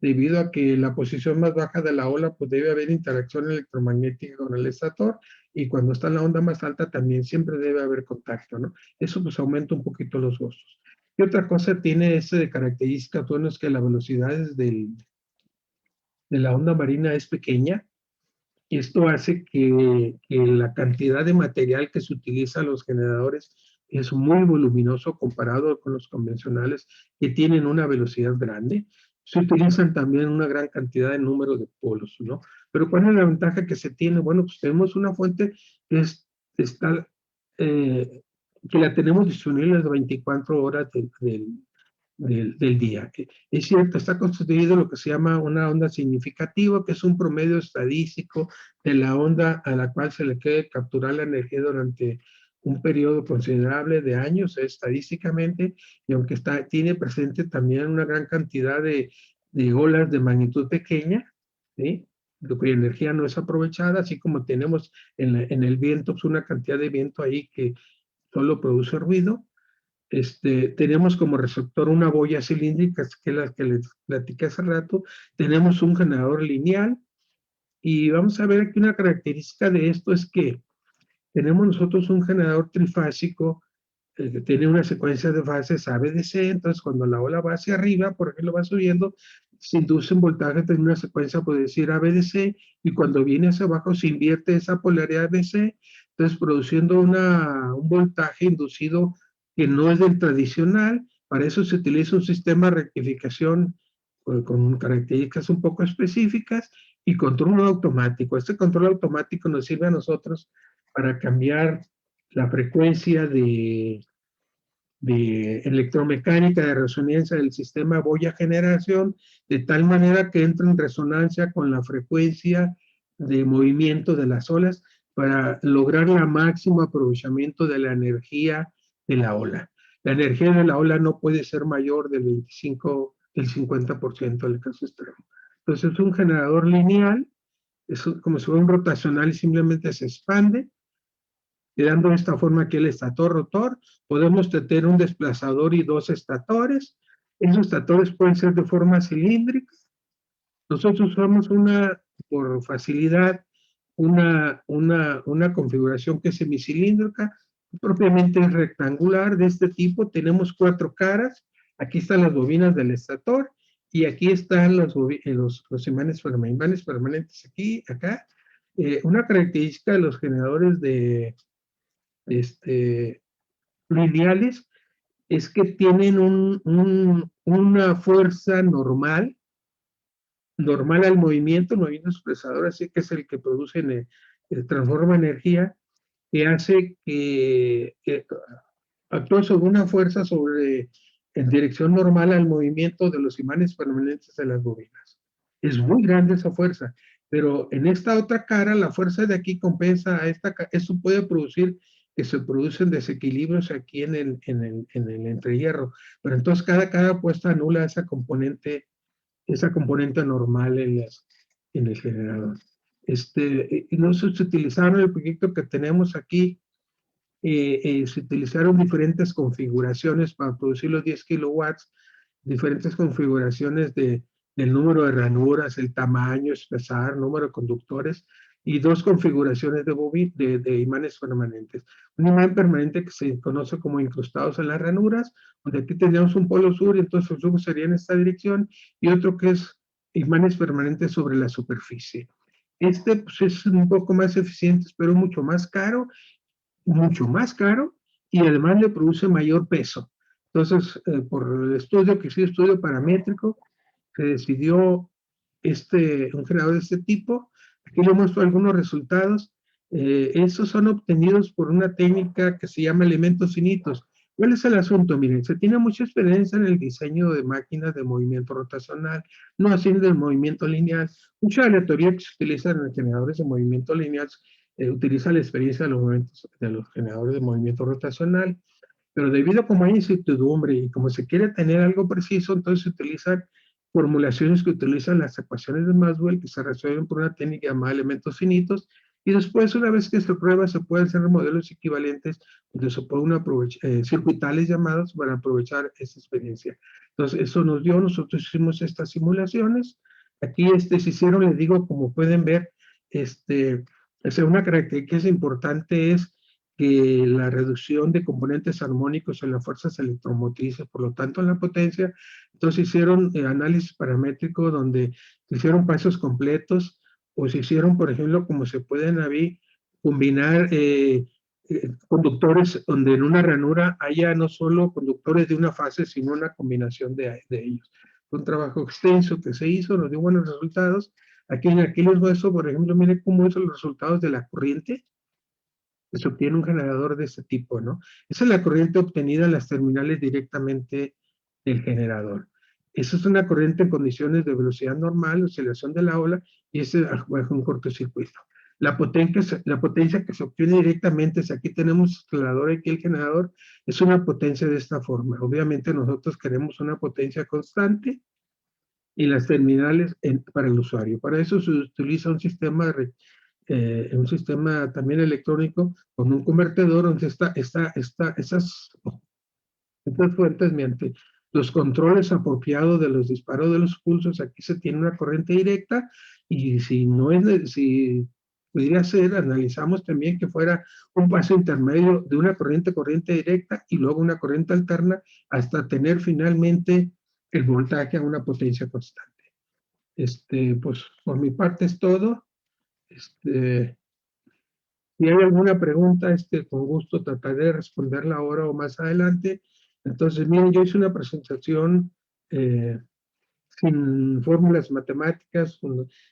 debido a que la posición más baja de la ola, pues debe haber interacción electromagnética con el estator, y cuando está en la onda más alta también siempre debe haber contacto, ¿no? Eso pues aumenta un poquito los costos. ¿Qué otra cosa tiene de característica? Bueno, es que la velocidad de la onda marina es pequeña, y esto hace que la cantidad de material que se utiliza en los generadores es muy voluminoso comparado con los convencionales que tienen una velocidad grande. Se utilizan también una gran cantidad de número de polos, ¿no? Pero ¿cuál es la ventaja que se tiene? Bueno, pues tenemos una fuente que está, que la tenemos disponible las 24 horas del día. Es cierto, está constituido lo que se llama una onda significativa, que es un promedio estadístico de la onda a la cual se le quiere capturar la energía durante un periodo considerable de años, estadísticamente, y aunque tiene presente también una gran cantidad de olas de magnitud pequeña, ¿sí? Cuya energía no es aprovechada, así como tenemos en el viento, pues una cantidad de viento ahí que solo produce ruido. Tenemos como receptor una boya cilíndrica, que es la que les platiqué hace rato. Tenemos un generador lineal, y vamos a ver aquí una característica de esto, es que tenemos nosotros un generador trifásico que tiene una secuencia de fases ABDC. Entonces cuando la ola va hacia arriba, por ejemplo, va subiendo, se induce un voltaje en una secuencia, puede decir ABDC, y cuando viene hacia abajo se invierte esa polaridad ABC, entonces produciendo un voltaje inducido que no es del tradicional. Para eso se utiliza un sistema de rectificación con características un poco específicas y control automático. Este control automático nos sirve a nosotros para cambiar la frecuencia de electromecánica de resonancia del sistema boya generación, de tal manera que entre en resonancia con la frecuencia de movimiento de las olas para lograr el máximo aprovechamiento de la energía de la ola. La energía de la ola no puede ser mayor del 50% del caso extremo. Entonces es un generador lineal, es como si fuera un rotacional y simplemente se expande, quedando de esta forma aquí el estator-rotor. Podemos tener un desplazador y 2 estatores. Esos estatores pueden ser de forma cilíndrica. Nosotros usamos por facilidad, una configuración que es semicilíndrica, propiamente es rectangular de este tipo. Tenemos 4 caras. Aquí están las bobinas del estator, y aquí están los imanes permanentes aquí, acá. Una característica de los generadores lineales es que tienen una fuerza normal al movimiento expresador, así que es el que produce, transforma energía, que hace que actúa sobre una fuerza en dirección normal al movimiento de los imanes permanentes de las bobinas. Es muy grande esa fuerza, pero en esta otra cara, la fuerza de aquí compensa a eso puede producir que se producen desequilibrios aquí en el entrehierro, pero entonces cada cara puesta anula esa componente normal en el generador. Nosotros utilizaron el proyecto que tenemos aquí, se utilizaron diferentes configuraciones para producir los 10 kilowatts, diferentes configuraciones del número de ranuras, el tamaño, espesar, número de conductores. y 2 configuraciones de imanes permanentes. Un imán permanente que se conoce como incrustados en las ranuras, donde aquí tendríamos un polo sur y entonces el flujo sería en esta dirección, y otro que es imanes permanentes sobre la superficie. Este pues, es un poco más eficiente, pero mucho más caro, y además le produce mayor peso. Entonces, por el estudio, que sí, estudio paramétrico, se decidió un generador de este tipo. Aquí le muestro algunos resultados. Estos son obtenidos por una técnica que se llama elementos finitos. ¿Cuál es el asunto? Miren, se tiene mucha experiencia en el diseño de máquinas de movimiento rotacional, no así del movimiento lineal. Mucha de la teoría que se utiliza en los generadores de movimiento lineal utiliza la experiencia de los generadores de movimiento rotacional, pero debido a como hay incertidumbre y como se quiere tener algo preciso, entonces se utilizan formulaciones que utilizan las ecuaciones de Maxwell, que se resuelven por una técnica llamada elementos finitos, y después, una vez que se prueba, se pueden hacer modelos equivalentes, donde se pueden aprovechar circuitales llamados para aprovechar esa experiencia. Entonces, eso nos dio, nosotros hicimos estas simulaciones. Aquí se hicieron, les digo, como pueden ver, una característica importante es que la reducción de componentes armónicos en las fuerzas electromotrices, por lo tanto en la potencia. Entonces hicieron análisis paramétrico donde se hicieron pasos completos, o se hicieron, por ejemplo, como se pueden combinar conductores donde en una ranura haya no solo conductores de una fase, sino una combinación de ellos. Fue un trabajo extenso que se hizo, nos dio buenos resultados. Aquí les muestro, por ejemplo, miren cómo son los resultados de la corriente. Se obtiene un generador de este tipo, ¿no? Esa es la corriente obtenida en las terminales directamente del generador. Esa es una corriente en condiciones de velocidad normal, oscilación de la ola, y ese es bajo un cortocircuito. La potencia que se obtiene directamente, si aquí tenemos el acelerador y aquí el generador, es una potencia de esta forma. Obviamente nosotros queremos una potencia constante y las terminales para el usuario. Para eso se utiliza un sistema también electrónico con un convertidor donde esas fuentes mediante los controles apropiados de los disparos de los pulsos. Aquí se tiene una corriente directa, y si pudiera ser, analizamos también que fuera un paso intermedio de una corriente directa y luego una corriente alterna hasta tener finalmente el voltaje a una potencia constante. Pues por mi parte es todo. Si hay alguna pregunta, con gusto trataré de responderla ahora o más adelante. Entonces, miren, yo hice una presentación sin fórmulas matemáticas,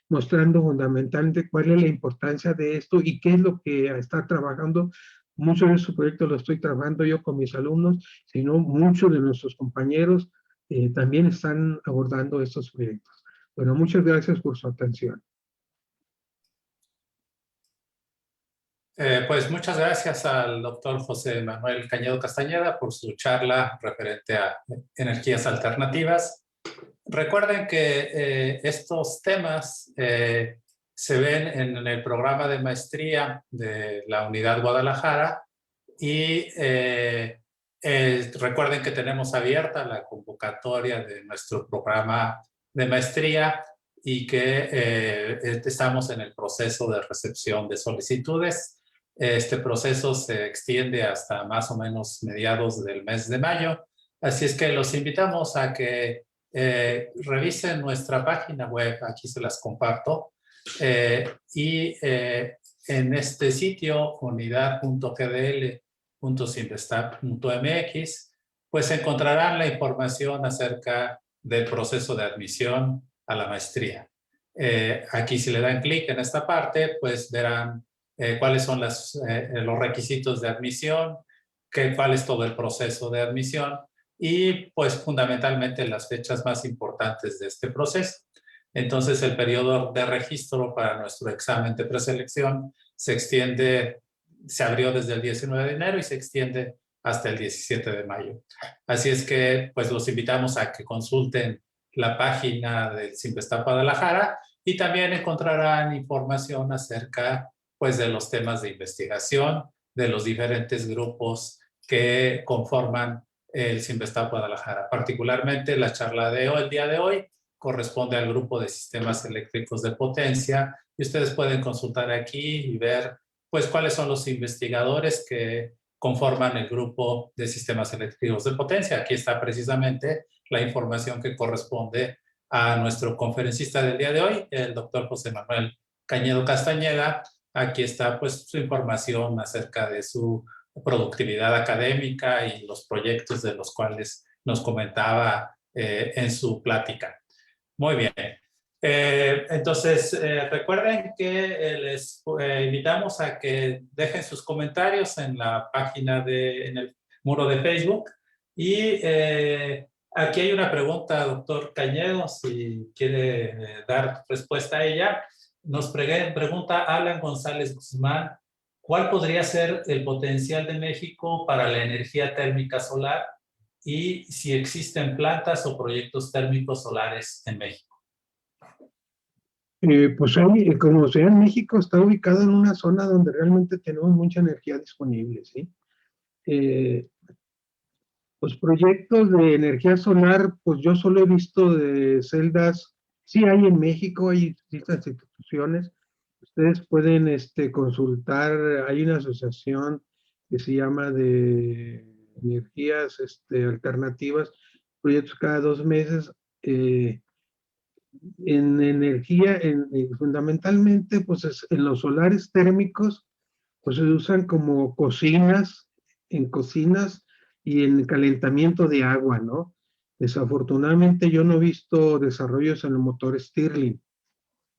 mostrando fundamentalmente cuál es la importancia de esto y qué es lo que está trabajando. Muchos de esos proyectos los estoy trabajando yo con mis alumnos, sino muchos de nuestros compañeros también están abordando estos proyectos. Bueno, muchas gracias por su atención. Pues muchas gracias al doctor José Manuel Cañedo Castañeda por su charla referente a energías alternativas. Recuerden que estos temas se ven en el programa de maestría de la Unidad Guadalajara, y recuerden que tenemos abierta la convocatoria de nuestro programa de maestría y que estamos en el proceso de recepción de solicitudes. Este proceso se extiende hasta más o menos mediados del mes de mayo. Así es que los invitamos a que revisen nuestra página web, aquí se las comparto, y en este sitio, unidad.gdl.simvestab.mx, pues encontrarán la información acerca del proceso de admisión a la maestría. Aquí si le dan clic en esta parte, pues verán cuáles son los requisitos de admisión, cuál es todo el proceso de admisión y pues fundamentalmente las fechas más importantes de este proceso. Entonces el periodo de registro para nuestro examen de preselección se abrió desde el 19 de enero y se extiende hasta el 17 de mayo. Así es que pues los invitamos a que consulten la página del Simvestab Guadalajara y también encontrarán información acerca pues de los temas de investigación, de los diferentes grupos que conforman el Simvestab Guadalajara. Particularmente la charla de hoy, el día de hoy, corresponde al grupo de sistemas eléctricos de potencia y ustedes pueden consultar aquí y ver pues cuáles son los investigadores que conforman el grupo de sistemas eléctricos de potencia. Aquí está precisamente la información que corresponde a nuestro conferencista del día de hoy, el doctor José Manuel Cañedo Castañeda. Aquí está pues su información acerca de su productividad académica y los proyectos de los cuales nos comentaba en su plática. Muy bien. Entonces, recuerden que les invitamos a que dejen sus comentarios en la página en el muro de Facebook. Y aquí hay una pregunta, doctor Cañedo, si quiere dar respuesta a ella. Nos pregunta Alan González Guzmán, ¿cuál podría ser el potencial de México para la energía térmica solar y si existen plantas o proyectos térmicos solares en México? Pues hay, como sea, en México está ubicado en una zona donde realmente tenemos mucha energía disponible, ¿sí? Los proyectos de energía solar, pues yo solo he visto de celdas, sí hay en México, hay distintas instituciones, ustedes pueden consultar, hay una asociación que se llama de energías alternativas, proyectos cada 2 meses, en energía, fundamentalmente, pues en los solares térmicos, pues se usan como cocinas, en cocinas y en calentamiento de agua, ¿no? Desafortunadamente yo no he visto desarrollos en el motor Stirling.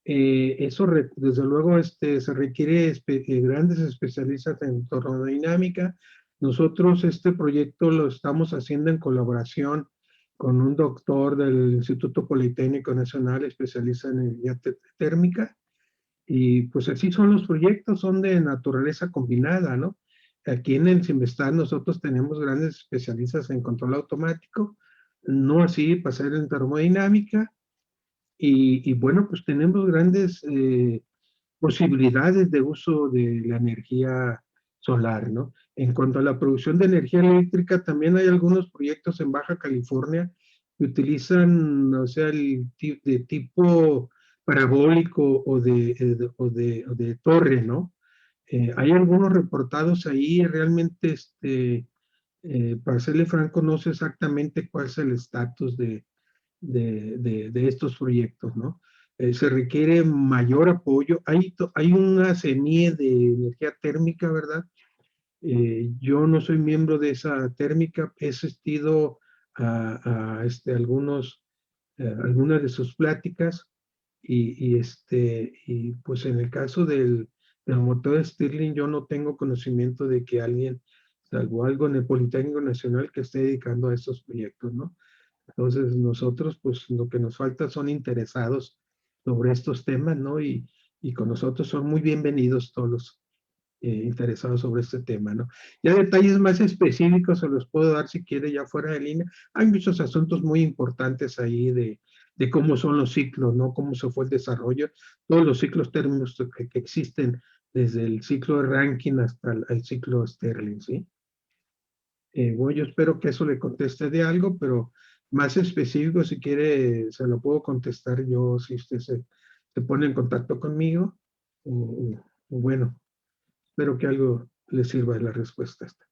Eso, desde luego, se requiere grandes especialistas en termodinámica. Nosotros este proyecto lo estamos haciendo en colaboración con un doctor del Instituto Politécnico Nacional, especialista en energía térmica, y pues así son los proyectos, son de naturaleza combinada, ¿no? Aquí en el CIMBESTAR nosotros tenemos grandes especialistas en control automático, no así pasar en termodinámica, y bueno, pues tenemos grandes posibilidades de uso de la energía solar, ¿no? En cuanto a la producción de energía eléctrica, también hay algunos proyectos en Baja California que utilizan, o sea, de tipo parabólico o de torre, ¿no? Hay algunos reportados ahí, realmente, para serle franco, no sé exactamente cuál es el estatus de estos proyectos, ¿no? Se requiere mayor apoyo. Hay una CENIE de energía térmica, ¿verdad? Yo no soy miembro de esa térmica, he asistido algunas de sus pláticas y pues en el caso del motor Stirling yo no tengo conocimiento de que alguien, salvo algo en el Politécnico Nacional, que esté dedicando a estos proyectos, ¿no? Entonces nosotros, pues lo que nos falta son interesados sobre estos temas, ¿no? Y con nosotros son muy bienvenidos todos los interesados sobre este tema, ¿no? Ya detalles más específicos se los puedo dar si quiere ya fuera de línea. Hay muchos asuntos muy importantes ahí de cómo son los ciclos, ¿no? Cómo se fue el desarrollo, todos los ciclos térmicos que existen, desde el ciclo de Rankine hasta el ciclo Stirling, ¿sí? Bueno, yo espero que eso le conteste de algo, pero más específico, si quiere, se lo puedo contestar yo si usted se pone en contacto conmigo. Bueno, espero que algo le sirva de la respuesta esta.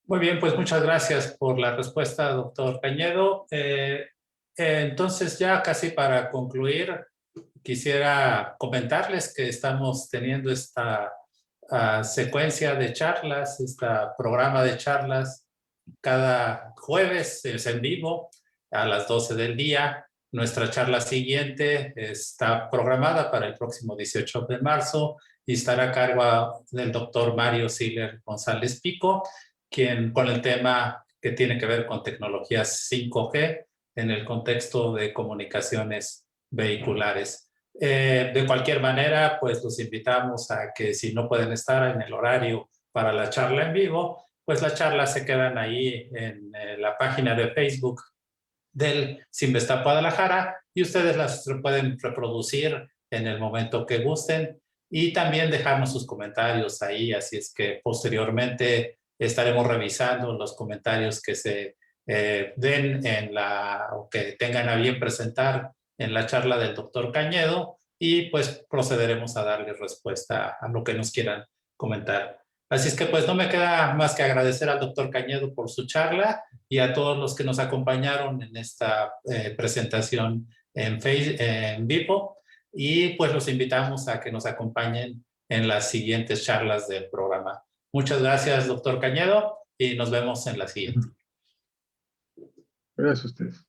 Muy bien, pues muchas gracias por la respuesta, doctor Cañedo. Entonces, ya casi para concluir, quisiera comentarles que estamos teniendo esta secuencia de charlas, este programa de charlas cada jueves, es en vivo a las 12 del día. Nuestra charla siguiente está programada para el próximo 18 de marzo y estará a cargo del doctor Mario Siller González Pico, quien con el tema que tiene que ver con tecnologías 5G en el contexto de comunicaciones vehiculares. De cualquier manera, pues los invitamos a que si no pueden estar en el horario para la charla en vivo, pues las charlas se quedan ahí en la página de Facebook del CIMBESTAP Guadalajara y ustedes las pueden reproducir en el momento que gusten y también dejarnos sus comentarios ahí, así es que posteriormente estaremos revisando los comentarios que se den o que tengan a bien presentar en la charla del doctor Cañedo y pues procederemos a darle respuesta a lo que nos quieran comentar. Así es que pues no me queda más que agradecer al doctor Cañedo por su charla y a todos los que nos acompañaron en esta presentación en vivo, y pues los invitamos a que nos acompañen en las siguientes charlas del programa. Muchas gracias, doctor Cañedo, y nos vemos en la siguiente. Gracias a ustedes.